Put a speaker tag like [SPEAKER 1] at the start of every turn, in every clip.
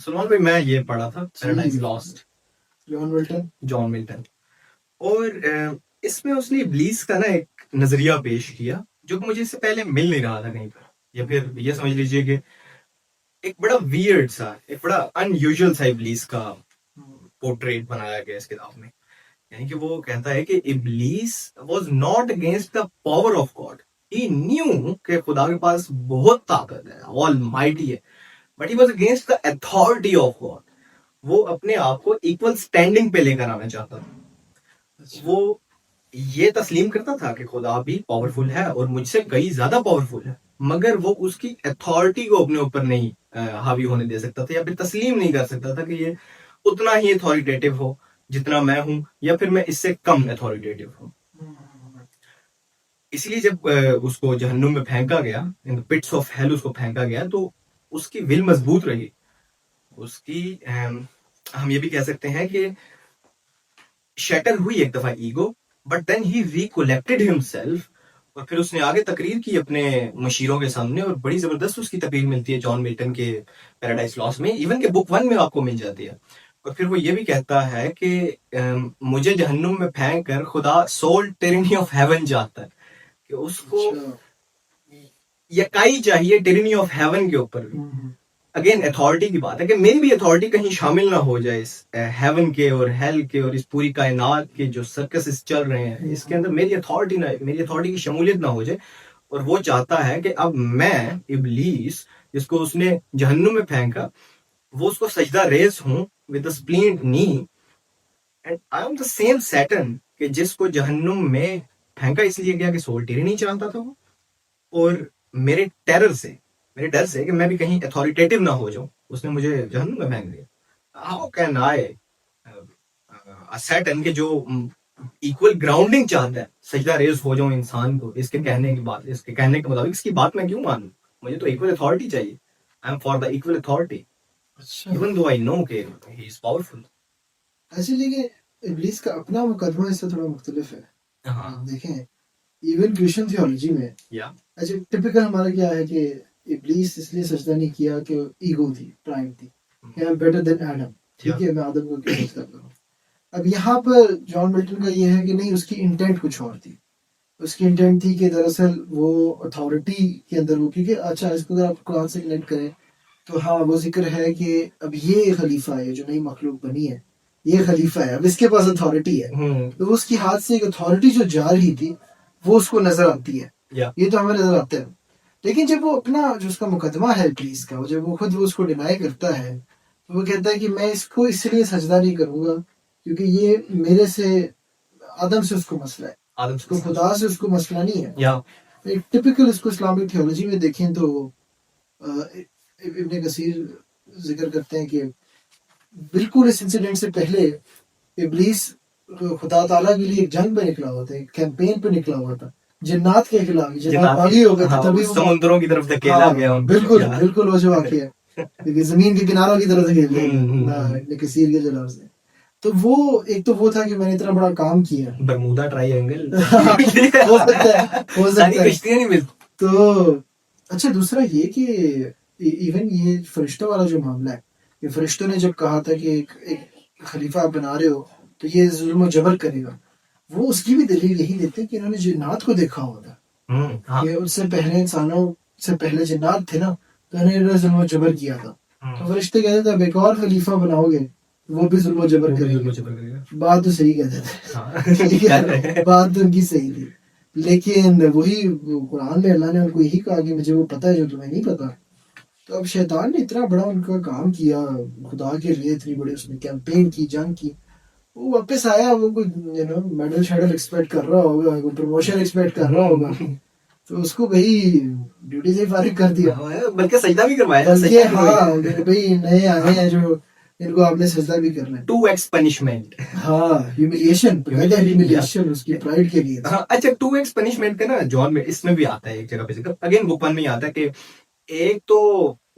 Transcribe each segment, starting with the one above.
[SPEAKER 1] سلمان بھائی میں یہ پڑھا تھا پیراڈائز لاسٹ، جان ملٹن، اور اس میں اس نے ابلیس کا نا ایک نظریہ پیش کیا جو کہ مجھے اس سے پہلے مل نہیں رہا تھا کہیں پر، یا پھر یہ سمجھ لیجئے کہ ایک بڑا ویئرڈ سا، ایک بڑا ان یوزول سا ابلیس کا پورٹریٹ بنایا گیا اس کتاب میں. یعنی کہ وہ کہتا ہے کہ ابلیس was not against the power of God, he new کہ خدا کے پاس بہت طاقت ہے، آل مائٹی ہے، but he was against the authority of God. وہ اپنے آپ کو ایکول سٹینڈنگ پہ لے کر آنا چاہتا تھا. وہ یہ تسلیم کرتا تھا کہ خدا بھی پاورفل ہے اور مجھ سے کئی زیادہ پاورفل ہے، مگر وہ اس کی اتھارٹی کو اپنے اوپر نہیں حاوی ہونے دے سکتا تھا، یا پھر تسلیم نہیں کر سکتا تھا کہ یہ اتنا ہی اتھارٹیٹیو ہو جتنا میں ہوں، یا پھر میں اس سے کم اتھارٹیٹیو ہوں. اس لیے جب اس کو جہنم میں پھینکا گیا، پٹس آف ہیل اس کو پھینکا گیا، تو اس کی ول مضبوط رہی. اس کی ہم یہ بھی کہہ سکتے ہیں کہ شیٹر ہوئی ایک دفعہ ego, but then he recollected himself, اور پھر اس نے آگے تقریر کی اپنے مشیروں کے سامنے، اور بڑی زبردست اس کی تقریر ملتی ہے جان ملٹن کے پیراڈائز لاس میں، ایون کہ بک 1 میں آپ کو مل جاتی ہے. اور پھر وہ یہ بھی کہتا ہے کہ مجھے جہنم میں پھینک کر خدا سول ٹیرنی آف ہیون چاہتا ہے، کہ اس کو یکائی چاہیے ٹیرنی آف ہیون کے اوپر بھی. اگین اتھارٹی کی بات ہے کہ میری بھی اتھارٹی کہیں شامل نہ ہو جائے اس ہیون کے اور ہیل کے اور اس پوری کائنات کے جو سرکسز چل رہے ہیں، اس کے اندر میری اتھارٹی کی شمولیت نہ ہو جائے. اور وہ چاہتا ہے کہ اب میں ابلیس جس کو اس نے جہنم میں پھینکا، وہ اس کو سجدہ ریز ہوں with a splint knee, and I am the same Saturn کہ جس کو جہنم میں پھینکا اس لیے گیا کہ سول ٹیرنی نہیں چاہتا تھا وہ، اور میرے ڈر سے کہ میں بھی کہیں اتھارٹیٹیو نہ ہو جاؤں، اس نے مجھے جہنم میں پھینک دیا. How can I Saturn کہ جو ایکول گراؤنڈنگ چاہتا ہے، سجدہ ریز ہو جاؤں انسان کو، اس کے کہنے کے مطابق اس کی بات میں کیوں مانوں؟ مجھے تو ایکول اتھارٹی چاہیے. I am for the equal authority. Even though I know کہ he is powerful.
[SPEAKER 2] ایسے لیکن ابلیس کا اپنا مقدمہ اس سے تھوڑا مختلف ہے. دیکھیں ایون کرسچن تھیولوجی میں اچھا ٹپیکل ہمارا کیا ہے کہ ابلیس اس لیے سجدہ نہیں کیا کہ ایگو تھی، پرائڈ تھی، کہ I'm better than Adam، ٹھیک ہے، میں آدم کو کیا سجدہ کروں. اب یہاں پر جان ملٹن کا یہ ہے کہ نہیں، اس کی انٹینٹ کچھ اور تھی. اس کی انٹینٹ تھی کہ دراصل وہ اتھارٹی کے اندر وہ، کیونکہ اچھا اس کو اگر آپ قرآن سے کنیکٹ کریں تو ہاں وہ ذکر ہے کہ اب یہ خلیفہ ہے جو نئی مخلوق بنی ہے، یہ خلیفہ ہے، اب اس کے پاس اتھارٹی ہے، تو اس کی ہاتھ سے ایک اتھارٹی جو جا رہی تھی وہ اس کو نظر آتی ہے. یہ تو ہمیں نظر آتا ہے. لیکن جب وہ اپنا جو اس کا مقدمہ ہے ابلیس کا، جب وہ خود اس کو ڈینائی کرتا ہے تو وہ کہتا ہے کہ میں اس کو اس لیے سجدہ نہیں کروں گا کیونکہ یہ میرے سے آدم سے اس کو مسئلہ ہے، اس کو خدا سے اس کو مسئلہ نہیں ہے. ایک ٹپیکل اس کو اسلامک تھیولوجی میں دیکھیں تو ابن کثیر ذکر کرتے ہیں کہ بالکل اس انسیڈنٹ سے پہلے ابلیس خدا تعالیٰ کے لیے ایک جنگ پہ نکلا ہوا تھا، ایک کیمپین پہ نکلا ہوا تھا جنات کے خلاف. جنات باغی ہو گئے تھے تبھی
[SPEAKER 1] سمندروں کی طرف دھکیلا گیا.
[SPEAKER 2] بالکل وہ جو واقعہ ہے کیونکہ زمین کے کناروں کی طرف دھکیل دیا ابن کثیر کے جلال سے. تو وہ ایک تو وہ تھا کہ میں نے اتنا بڑا کام کیا،
[SPEAKER 1] برمودا ٹرائی اینگل
[SPEAKER 2] ہو سکتا ہے. تو اچھا دوسرا یہ کہ ایون یہ فرشتوں والا جو معاملہ ہے، یہ فرشتوں نے جب کہا تھا کہ ایک خلیفہ آپ بنا رہے ہو تو یہ ظلم و جبر کرے گا، وہ اس کی بھی دلیل یہی دیتے کہ انہوں نے جنات کو دیکھا ہوا تھا کہ اس سے پہلے انسانوں سے پہلے جنات تھے نا، تو انہوں نے ظلم و جبر کیا تھا. تو فرشتے کہتے تھے اب ایک اور خلیفہ بناؤ گے وہ بھی ظلم و جبر کرے گا. بات تو صحیح کہتے تھے، بات تو ان کی صحیح تھی، لیکن وہی قرآن میں اللہ نے ان کو یہی کہا کہ مجھے وہ پتہ ہے جو تمہیں نہیں پتا. تو اب شیطان نے اتنا بڑا ان کا کام کیا خدا کے لیے، اتنی بڑی اس نے کیمپین کی، جنگ کی، وہ واپس آیا، وہ کوئی میڈل شیڈل ایکسپیکٹ کر رہا ہوگا، کوئی پروموشن ایکسپیکٹ کر رہا ہوگا، تو اس کو بھائی ڈیوٹی سے فارغ کر دیا،
[SPEAKER 1] بلکہ سجدہ بھی کروایا.
[SPEAKER 2] ہاں بھائی نئے آئے ہیں جو ان کو آپ نے سجدہ بھی کرنا ہے.
[SPEAKER 1] 2x پنشمنٹ،
[SPEAKER 2] ہاں ہیوملیشن اس کی پرائڈ کے لیے.
[SPEAKER 1] اچھا 2x پنشمنٹ کا نا جان میں اس میں بھی آتا ہے ایک جگہ پہ ذکر، اگین بک 1 میں آتا ہے کہ ایک تو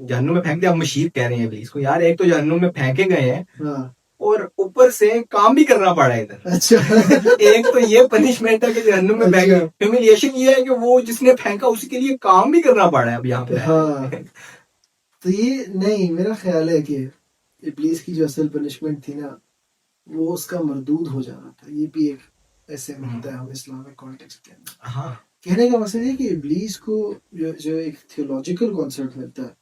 [SPEAKER 1] جہنم میں پھینک دیا. مشیر کہہ رہے ہیں ابلیس کو، یار ایک تو جہنم میں پھینکے گئے ہیں اور اوپر سے کام بھی کرنا پڑا ہے ادھر.
[SPEAKER 2] اچھا
[SPEAKER 1] ایک تو یہ پنشمنٹ ہے کہ جہنم میں پھینکے، ہیوملیشن یہ ہے کہ وہ جس نے پھینکا اس کے لیے کام بھی کرنا پڑا ہے اب یہاں پہ.
[SPEAKER 2] ہاں تو یہ نہیں، میرا خیال ہے کہ ابلیس کی جو اصل پنشمنٹ تھی نا وہ اس کا مردود ہو جانا تھا. یہ بھی ایک ایسے ملتا ہے ہم اسلامک کانٹیکسٹ کے اندر.
[SPEAKER 1] ہاں
[SPEAKER 2] کہنے کا مقصد ہے کہ ابلیس کو جو ایک تھیولوجیکل کانسیپٹ ملتا ہے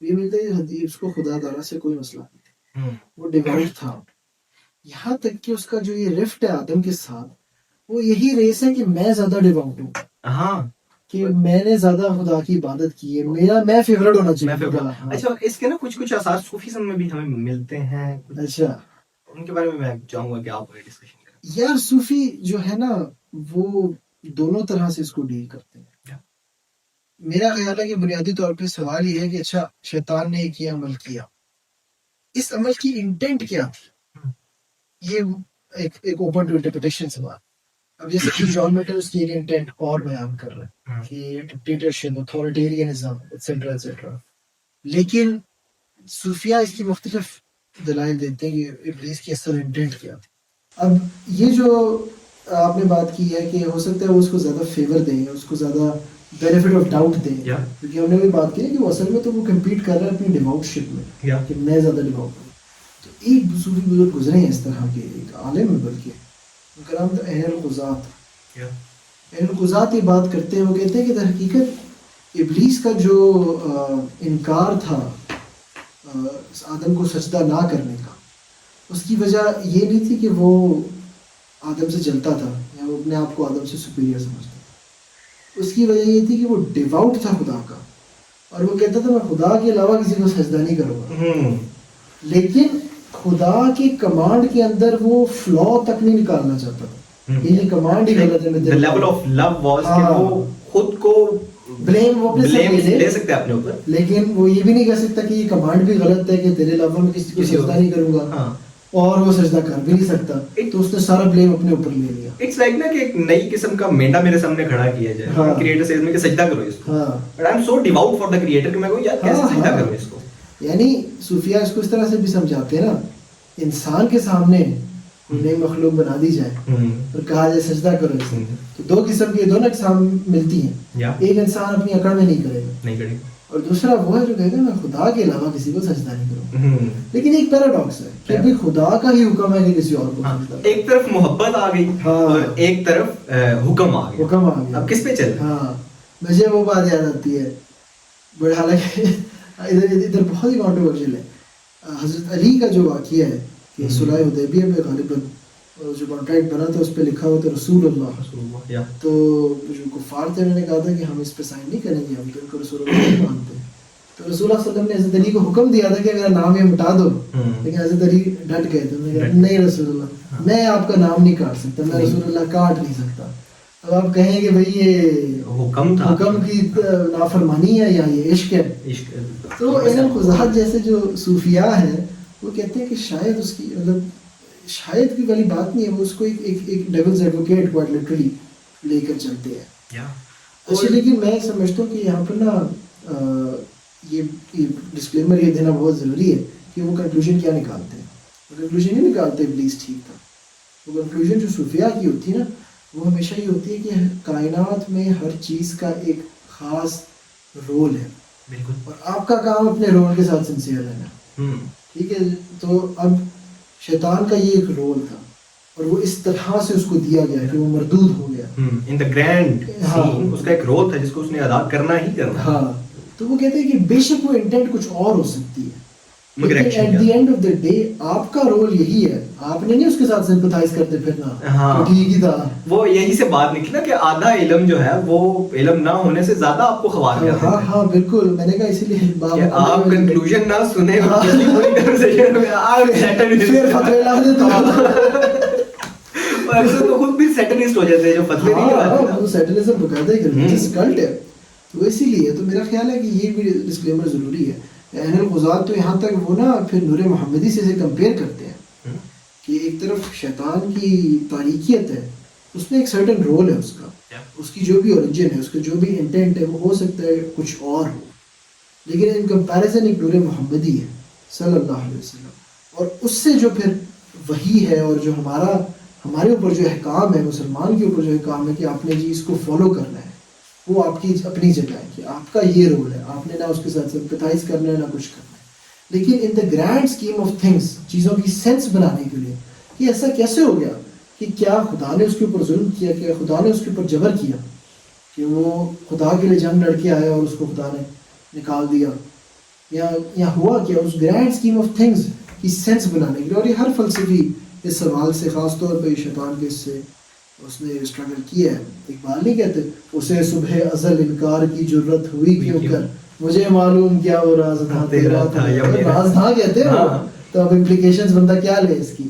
[SPEAKER 2] یہ ملتا ہے کہ حدیث کو خدا تعالیٰ سے کوئی مسئلہ نہیں تھا, وہ ڈیوائٹ تھا. یہاں تک کہ اس کا جو یہ رفٹ ہے آدم کے ساتھ وہ یہی ریس ہے کہ میں زیادہ ڈیوائٹ ہوں,
[SPEAKER 1] ہاں
[SPEAKER 2] کہ میں نے زیادہ خدا کی عبادت کی ہے, میں فیورٹ ہونا چاہیے.
[SPEAKER 1] اچھا اس کے نا کچھ آثار صوفیزم میں بھی ہمیں ملتے ہیں.
[SPEAKER 2] اچھا
[SPEAKER 1] ان کے بارے میں میں چاہوں گا کہ آپ ڈسکشن کریں.
[SPEAKER 2] یار صوفی جو ہے نا وہ دونوں طرح سے اس کو ڈیل کرتے ہیں. میرا خیال ہے کہ بنیادی طور پہ سوال یہ ہے کہ اچھا شیطان نے ایک یہ عمل کیا, اس عمل کی انٹینٹ کیا تھی, یہ ایک اوپن ٹو انٹرپریٹیشن سوال. اب جیسے کہ جان میٹل اس کی ایک انٹینٹ اور بیان کر رہے ہیں کہ ڈکٹیٹرشپ, اتھارٹیرینزم ایٹسیٹرا ایٹسیٹرا, لیکن صوفیہ اس کی مختلف دلائل دیتے ہیں کہ ابلیس کی اصل انٹینٹ کیا تھی. اب یہ جو آپ نے بات کی ہے کہ ہو سکتا ہے وہ اس کو زیادہ فیور دیں, اس کو زیادہ بینیفٹ آف ڈاؤٹ دیں, کیونکہ ہم نے بھی بات کی ہے کہ وہ اصل میں تو وہ کمپیٹ کر رہا ہے اپنی ڈیوٹ شپ میں کہ میں زیادہ ڈیوٹ ہوں. تو ایک صوفی بزرگ گزرے ہیں اس طرح کے, ایک عالم ہے بلکہ ان کا نام تھا عین القضات. عین القضات یہ بات کرتے ہیں, وہ کہتے ہیں کہ در حقیقت ابلیس کا جو انکار تھا آدم کو سجدہ نہ کرنے کا, اس کی وجہ یہ نہیں تھی کہ وہ آدم سے جلتا تھا یا وہ اپنے آپ کو آدم سے سپیریئر سمجھتا تھا. اس کی وجہ یہ تھی کہ وہ ڈیوٹ تھا خدا کا, اور وہ کہتا تھا میں خدا کے علاوہ کسی کو سجدہ نہیں کروں گا. لیکن خدا کی کمانڈ کے اندر وہ فلا تک نہیں نکالنا چاہتا تھا, یہ کمانڈ ہی غلط ہے.
[SPEAKER 1] the level of love was کہ وہ خود کو
[SPEAKER 2] بلیم وہ
[SPEAKER 1] لے سکتے اپنے اوپر,
[SPEAKER 2] لیکن وہ یہ بھی نہیں کہہ سکتا کہ یہ کمانڈ بھی غلط ہے کہ تیرے علاوہ میں کسی کو سجدہ نہیں کروں گا, اور وہ سجدہ کر بھی نہیں سکتا. تو اس نے سارا بلیم اپنے اوپر لے لیا.
[SPEAKER 1] اٹس لائک نا کہ ایک نئی قسم کا مینڈا میرے سامنے کھڑا کیا جائے, کریٹر سیز میں کہ سجدہ کرو اس کو, but I am so ڈیوٹ for the creator کہ میں کہوں یار کیسے سجدہ کروں اس کو.
[SPEAKER 2] یعنی صوفیہ اس کو اس طرح سے بھی سمجھاتے ہیں نا, انسان کے سامنے نئی مخلوق بنا دی جائے اور کہا جائے سجدہ کرو اس کو, تو دو قسم کی دونوں اقسام ملتی ہیں. ایک انسان اپنی عقل میں نہیں کرے گا, اور دوسرا وہ ہے جو کہے گا میں خدا کے علاوہ کسی کو سجدہ نہیں کروں. لیکن ایک پیراڈاکس ہے کہ ابھی خدا کا ہی حکم ہے کہ کسی اور کو سجدہ.
[SPEAKER 1] ایک طرف محبت آ گئی اور ایک طرف حکم آ گیا, اب کس پہ چل.
[SPEAKER 2] ہاں مجھے وہ بات یاد آتی ہے, بڑا حالانکہ ادھر بہت ہی کانٹروورشل ہے. حضرت علی کا جو واقعہ ہے کہ صلح حدیبیہ میں غالباً جو کانٹریکٹ بنا تھا اس پہ لکھا ہوا تھا رسول اللہ, تو جو کفار تھے انہوں نے کہا تھا کہ ہم اس پہ سائن نہیں کریں گے, ہم تو ان کو رسول اللہ نہیں مانتے. تو رسول اللہ صلی اللہ علیہ وسلم نے حضرت علی کو حکم دیا تھا کہ میرا نام یہ مٹا دو, لیکن حضرت علی ڈٹ گئے تھے, نہیں رسول اللہ میں آپ کا نام نہیں کاٹ سکتا, میں رسول اللہ کاٹ نہیں سکتا. اب آپ کہیں کہ بھئی یہ حکم کی نافرمانی ہے یا یہ عشق ہے. تو عین القضات جیسے جو صوفیاء ہیں وہ کہتے ہیں کہ شاید اس کی مطلب شاید کی والی بات نہیں ہے, وہ اس کو ایک ڈیولز ایڈوکیٹ کوائٹ لٹرلی لے کر چلتے ہیں. اچھا لیکن میں سمجھتا ہوں کہ یہاں پر نا یہ ڈسکلیمر یہ دینا بہت ضروری ہے کہ وہ کنکلوژن کیا نکالتے ہیں. وہ کنکلوژن نہیں نکالتے ابلیس ٹھیک تھا, وہ کنکلوژن جو صوفیاء کی ہوتی ہے نا وہ ہمیشہ یہ ہوتی ہے کہ کائنات میں ہر چیز کا ایک خاص رول ہے,
[SPEAKER 1] بالکل,
[SPEAKER 2] اور آپ کا کام اپنے رول کے ساتھ سنسیئر رہنا. ٹھیک ہے, تو اب شیطان کا یہ ایک رول تھا اور وہ اس طرح سے اس کو دیا گیا کہ وہ مردود ہو گیا.
[SPEAKER 1] ان دی گرینڈ سین اس کا ایک رول تھا جس کو اس نے ادا کرنا ہی کرنا.
[SPEAKER 2] ہاں, تو وہ کہتے ہیں کہ بے شک وہ انٹینٹ کچھ اور ہو سکتی ہے,
[SPEAKER 1] مگر
[SPEAKER 2] at the end of the day آپ کا رول یہی ہے. آپ نے نہیں اس کے ساتھ سمپتھائز کرتے پھرنا, ٹھیک ہی تھا.
[SPEAKER 1] وہ یہی سے بات نکلا کہ آدھا علم جو ہے وہ علم نہ ہونے سے زیادہ آپ کو خوار کرتا ہے.
[SPEAKER 2] ہاں ہاں بالکل, میں نے کہا اسی لیے
[SPEAKER 1] آپ کنکلوژن نہ سنیں اور پوری کنورسیشن میں آپ
[SPEAKER 2] پھر فتوی لا دے
[SPEAKER 1] تو خود بھی سیٹلسٹ ہو جاتے ہیں جو فتوی نہیں
[SPEAKER 2] کرتے. وہ سیٹلزم بقاعدہ ایک ریلیجس کلٹ ہے, تو اسی لیے تو میرا خیال ہے کہ یہ بھی ڈسکلیمر ضروری ہے. عین القضات تو یہاں تک وہ نا پھر نور محمدی سے کمپیئر کرتے ہیں کہ ایک طرف شیطان کی تاریکیت ہے, اس میں ایک سرٹن رول ہے اس کا, اس کی جو بھی اوریجن ہے, اس کا جو بھی انٹینٹ ہے وہ ہو سکتا ہے کچھ اور ہو, لیکن ان کمپیریزن ایک نور محمدی ہے صلی اللہ علیہ وسلم. اور اس سے جو پھر وحی ہے اور جو ہمارے اوپر جو احکام ہے, مسلمان کے اوپر جو احکام ہے کہ آپ نے جی اس کو فالو کرنا ہے, وہ آپ کی اپنی جگہ ہے کہ آپ کا یہ رول ہے. آپ نے نہ اس کے ساتھ سمپتھائز کرنا ہے نہ کچھ کرنا ہے, لیکن ان the grand scheme of things, چیزوں کی سینس بنانے کے لیے کہ ایسا کیسے ہو گیا کہ کیا خدا نے اس کے اوپر ظلم کیا، کیا خدا نے اس کے اوپر جبر کیا کہ وہ خدا کے لیے جنگ لڑ کے آیا اور اس کو خدا نے نکال دیا، یا ہوا کیا، اس گرینڈ اسکیم آف تھنگس کی سینس بنانے کے لیے. اور یہ ہر فلسفی اس سوال سے خاص طور پہ شیطان کے اس سے اس نے اسٹرگل کیا ہے. اقبال نہیں کہتے اسے صبح ازل انکار کی جرت ہوئی کیوں کر، مجھے معلوم کیا وہ راز تھا تیرا تھا، راز تھا کہتے ہیں وہ، تو اب امپلیکیشنز بندہ کیا لے اس کی.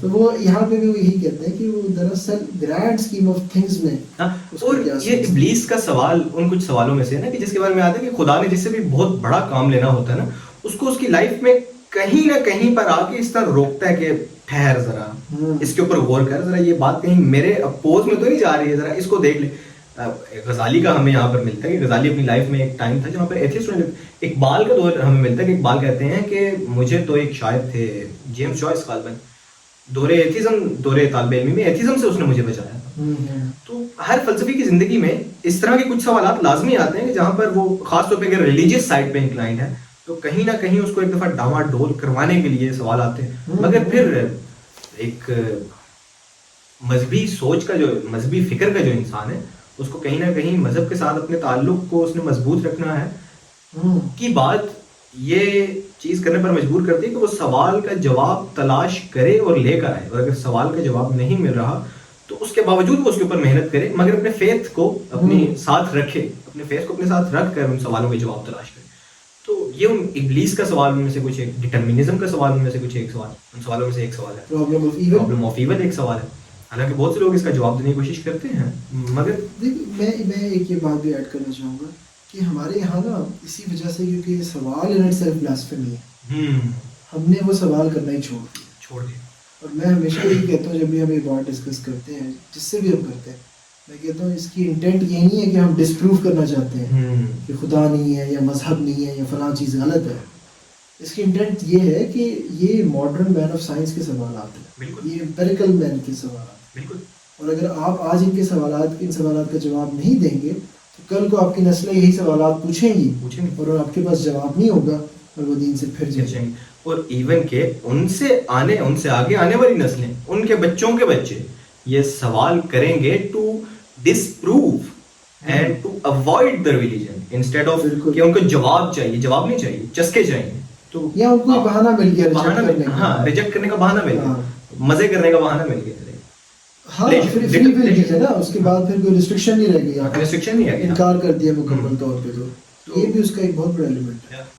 [SPEAKER 2] تو وہ یہاں پہ بھی وہ یہی کہتے ہیں کہ وہ دراصل گرینڈ اسکیم آف تھنگس میں.
[SPEAKER 1] اور یہ ابلیس کا سوال ان کچھ سوالوں میں سے ہے نا کہ جس کے بارے میں آتا ہے کہ خدا نے جس سے بھی بہت بڑا کام لینا ہوتا ہے نا، اس کو اس کی لائف میں کہیں نہ کہیں پر آ کے اس طرح روکتا ہے کہ ٹھہر ذرا، اس کے اوپر غور کر ذرا، یہ بات کہیں میرے اپوز میں تو نہیں جا رہی ہے، ذرا اس کو دیکھ لے. غزالی کا ہمیں یہاں پر ملتا ہے کہ غزالی اپنی لائف میں ایک ٹائم تھا جہاں پر ایتھیسٹ. اقبال کا دور ہمیں ملتا ہے کہ اقبال کہتے ہیں کہ مجھے تو ایک شاعر تھے جیمس جوائس غالباً، دورے ایتھیزم، دورے طالب علمی میں ایتھیزم سے اس نے مجھے بچایا تھا. تو ہر فلسفی کی زندگی میں اس طرح کے کچھ سوالات لازمی آتے ہیں کہ جہاں پر وہ خاص طور پہ اگر ریلیجیس سائڈ پہ انکلائنڈ ہے تو کہیں نہ کہیں اس کو ایک دفعہ ڈاما ڈول کروانے کے لیے سوال آتے ہیں. مگر پھر ایک مذہبی سوچ کا جو مذہبی فکر کا جو انسان ہے اس کو کہیں نہ کہیں مذہب کے ساتھ اپنے تعلق کو اس نے مضبوط رکھنا ہے کی بات یہ چیز کرنے پر مجبور کرتی ہے کہ وہ سوال کا جواب تلاش کرے اور لے کر آئے. اور اگر سوال کا جواب نہیں مل رہا تو اس کے باوجود وہ اس کے اوپر محنت کرے مگر اپنے فیتھ کو اپنے ساتھ رکھے، اپنے فیتھ کو اپنے ساتھ رکھ کر ان سوالوں کے جواب تلاش کرے. تو یہ ابلیس کا سوال ان میں سے کچھ ایک، ڈٹرمنزم کا سوال ان میں سے کچھ ایک سوال، ان سوالوں میں سے ایک سوال ہے. پرابلم آف ایول ایک سوال ہے. حالانکہ بہت سے لوگ اس کا جواب دینے کی کوشش کرتے ہیں مگر
[SPEAKER 2] میں ایک یہ بات بھی ایڈ کرنا چاہوں گا کہ ہمارے یہاں نا اسی وجہ سے کیونکہ یہ سوال ان اٹ سیلف بلاسفیمی ہے، ہم نے وہ سوال کرنا ہی چھوڑ دیا. اور میں ہمیشہ یہی کہتا ہوں جب بھی ہم یہ بات ڈسکس کرتے ہیں جس سے بھی ہم کرتے ہیں، میں کہتا ہوں اس کی انٹینٹ یہ نہیں ہے کہ ہم ڈسپروو کرنا چاہتے ہیں کہ خدا نہیں ہے یا مذہب نہیں ہے یا فلاں چیز غلط ہے. اس کی انٹینٹ یہ ہے کہ یہ ماڈرن مین آف سائنس کے سوالات ہیں، یہ امپیریکل مین کے سوالات. اور اگر آپ آج ان سوالات کا جواب نہیں دیں گے تو کل کو آپ کی نسلیں یہی سوالات پوچھیں گی اور آپ کے پاس جواب نہیں ہوگا اور وہ دین سے پھر جائیں گے.
[SPEAKER 1] اور ایون کہ ان سے آگے آنے والی نسلیں، ان کے بچوں کے بچے یہ سوال کریں گے to disprove and to avoid the religion instead of کہ ان کو جواب چاہیے، جواب نہیں چاہیے، چسکے چاہیے. تو
[SPEAKER 2] یا ان کو بہانہ مل گیا،
[SPEAKER 1] ہاں ریجیکٹ کرنے کا بہانہ مل گیا، مزے کرنے کا بہانہ مل گیا.
[SPEAKER 2] ہاں فری ول ہے نا، اس کے بعد پھر کوئی ریسٹرکشن نہیں رہ گئی، انکار کر دیا مکمل طور پہ. تو یہ بھی اس کا ایک بہت بڑا ایلیمنٹ ہے.